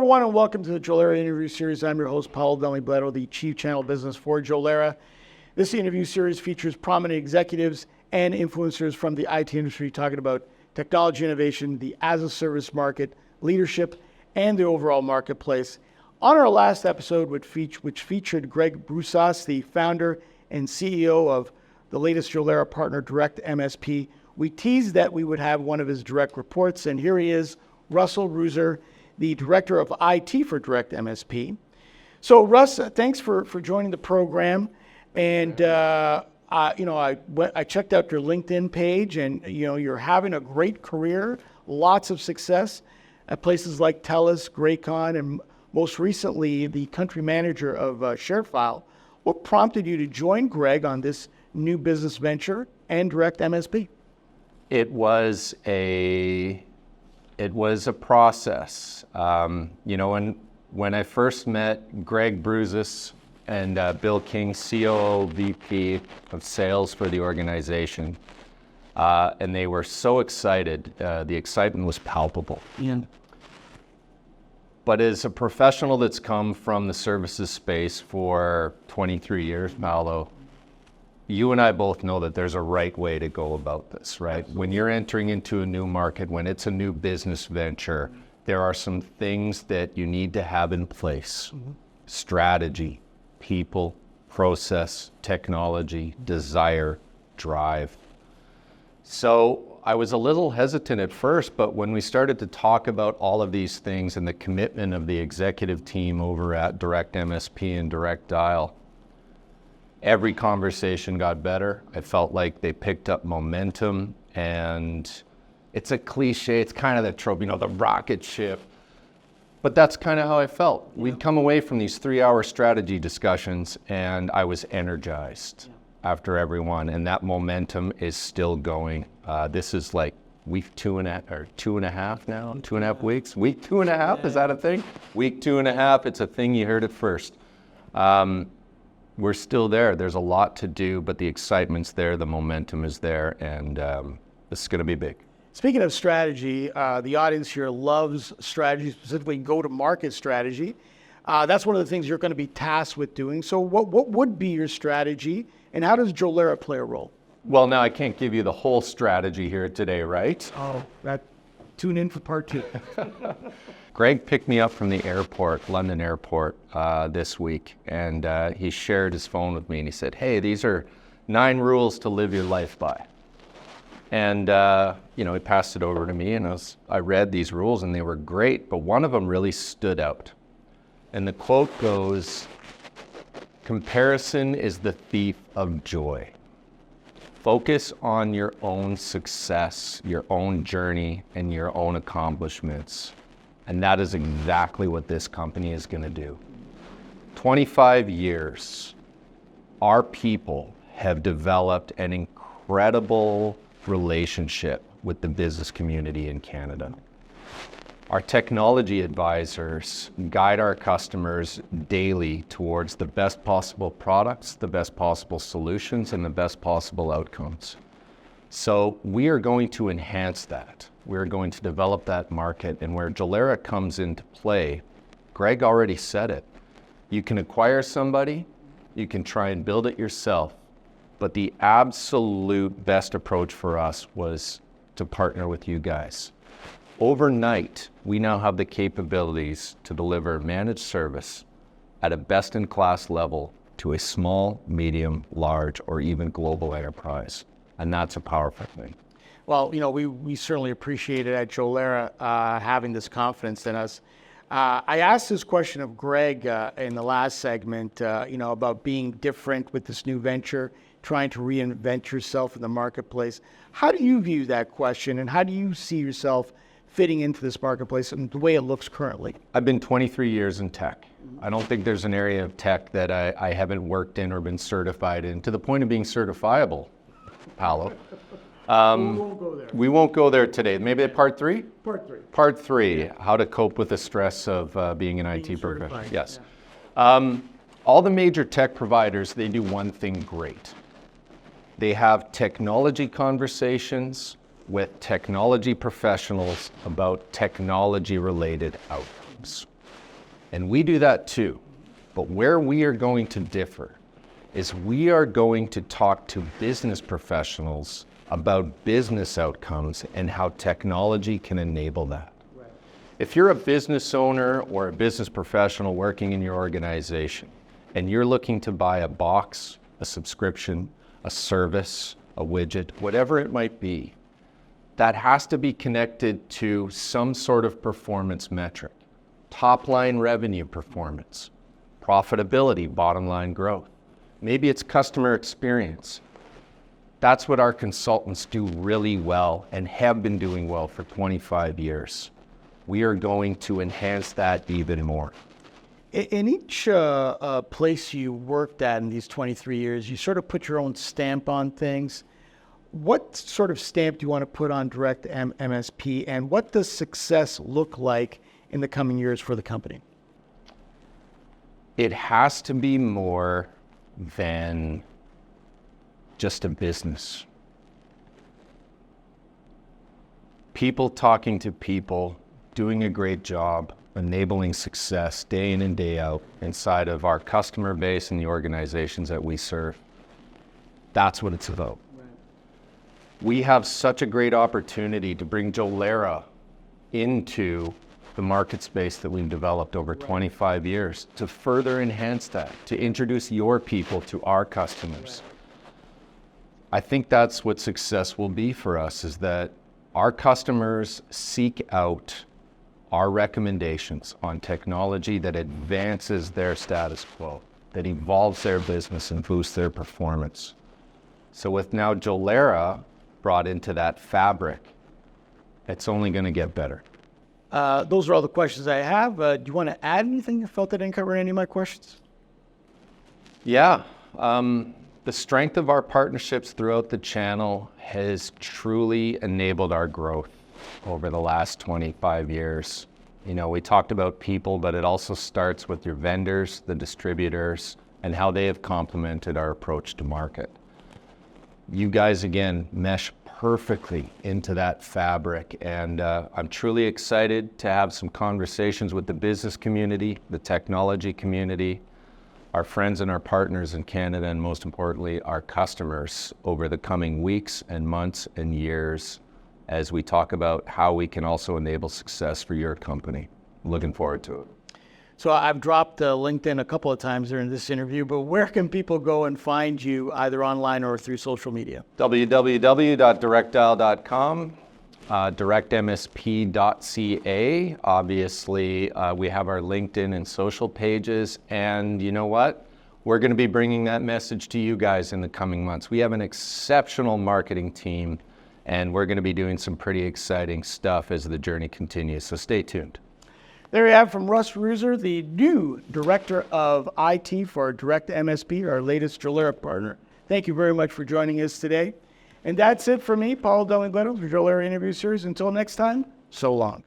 everyone, and welcome to the Jolera Interview Series. I'm your host, Paulo Delmibleto, the Chief Channel Business for Jolera. This interview series features prominent executives and influencers from the IT industry talking about technology innovation, the as-a-service market, leadership, and the overall marketplace. On our last episode, which featured Greg Bruzas, the founder and CEO of the latest Jolera partner, DirectMSP, we teased that we would have one of his direct reports, and here he is, Russel Reuser, the Director of IT for DirectMSP. So Russ, thanks for joining the program. And I checked out your LinkedIn page, and you're having a great career, lots of success at places like TELUS, Graycon, and most recently the country manager of ShareFile. What prompted you to join Greg on this new business venture and DirectMSP? It was a process. When I first met Greg Bruzas and Bill King, COO, VP of sales for the organization, and they were so excited. The excitement was palpable. Yeah. But as a professional that's come from the services space for 23 years, Paolo, you and I both know that there's a right way to go about this, right? Absolutely. When you're entering into a new market, when it's a new business venture, there are some things that you need to have in place. Mm-hmm. Strategy, people, process, technology, desire, drive. So I was a little hesitant at first, but when we started to talk about all of these things and the commitment of the executive team over at DirectMSP and Direct Dial, every conversation got better. I felt like they picked up momentum, and it's a cliche, it's kind of the trope, the rocket ship. But that's kind of how I felt. Yeah. We'd come away from these 3-hour strategy discussions, and I was energized after every one, and that momentum is still going. This is like week 2.5 now, 2.5 weeks. Week 2.5, is that a thing? Week 2.5, it's a thing, you heard it first. We're still there. There's a lot to do, but the excitement's there, the momentum is there, and this is going to be big. Speaking of strategy, the audience here loves strategy, specifically go-to-market strategy. That's one of the things you're going to be tasked with doing. So what would be your strategy, and how does Jolera play a role? Well, now I can't give you the whole strategy here today, right? Oh, tune in for part 2. Greg picked me up from the airport, London airport, this week, and he shared his phone with me, and he said, hey, these are 9 rules to live your life by. And, he passed it over to me, and I read these rules, and they were great, but one of them really stood out. And the quote goes, comparison is the thief of joy. Focus on your own success, your own journey, and your own accomplishments. And that is exactly what this company is going to do. 25 years, our people have developed an incredible relationship with the business community in Canada. Our technology advisors guide our customers daily towards the best possible products, the best possible solutions, and the best possible outcomes. So we are going to enhance that. We're going to develop that market, and where Jolera comes into play, Greg already said it. You can acquire somebody, you can try and build it yourself, but the absolute best approach for us was to partner with you guys. Overnight, we now have the capabilities to deliver managed service at a best-in-class level to a small, medium, large, or even global enterprise. And that's a powerful thing. Well, we certainly appreciate it at Jolera having this confidence in us. I asked this question of Greg in the last segment, about being different with this new venture, trying to reinvent yourself in the marketplace. How do you view that question, and how do you see yourself fitting into this marketplace and the way it looks currently? I've been 23 years in tech. I don't think there's an area of tech that I haven't worked in or been certified in, to the point of being certifiable, Paolo. We won't go there. We won't go there today. Maybe at part 3? Part 3. Part 3, how to cope with the stress of being an IT professional. Yes. Yeah. All the major tech providers, they do one thing great. They have technology conversations with technology professionals about technology-related outcomes. And we do that too. But where we are going to differ is we are going to talk to business professionals about business outcomes and how technology can enable that. Right. If you're a business owner or a business professional working in your organization and you're looking to buy a box, a subscription, a service, a widget, whatever it might be, that has to be connected to some sort of performance metric. Top line revenue performance, profitability, bottom line growth. Maybe it's customer experience. That's what our consultants do really well and have been doing well for 25 years. We are going to enhance that even more. In each place you worked at in these 23 years, you sort of put your own stamp on things. What sort of stamp do you want to put on DirectMSP, and what does success look like in the coming years for the company? It has to be more than just a business. People talking to people, doing a great job, enabling success day in and day out inside of our customer base and the organizations that we serve. That's what it's about. Right. We have such a great opportunity to bring Jolera into the market space that we've developed over 25 years to further enhance that, to introduce your people to our customers. I think that's what success will be for us, is that our customers seek out our recommendations on technology that advances their status quo, that evolves their business and boosts their performance. So with now Jolera brought into that fabric, it's only going to get better. Those are all the questions I have. Do you want to add anything? I felt I didn't cover any of my questions. Yeah. The strength of our partnerships throughout the channel has truly enabled our growth over the last 25 years. You know, we talked about people, but it also starts with your vendors, the distributors, and how they have complemented our approach to market. You guys, again, mesh perfectly into that fabric, and I'm truly excited to have some conversations with the business community, the technology community, our friends and our partners in Canada, and most importantly, our customers over the coming weeks and months and years as we talk about how we can also enable success for your company. Looking forward to it. So I've dropped LinkedIn a couple of times during this interview, but where can people go and find you either online or through social media? www.directdial.com, directmsp.ca. Obviously, we have our LinkedIn and social pages, and you know what? We're going to be bringing that message to you guys in the coming months. We have an exceptional marketing team, and we're going to be doing some pretty exciting stuff as the journey continues, so stay tuned. There you have from Russel Reuser, the new Director of IT for DirectMSP, our latest Jolera partner. Thank you very much for joining us today. And that's it for me, Paul Delibletto, for Jolera Interview Series. Until next time, so long.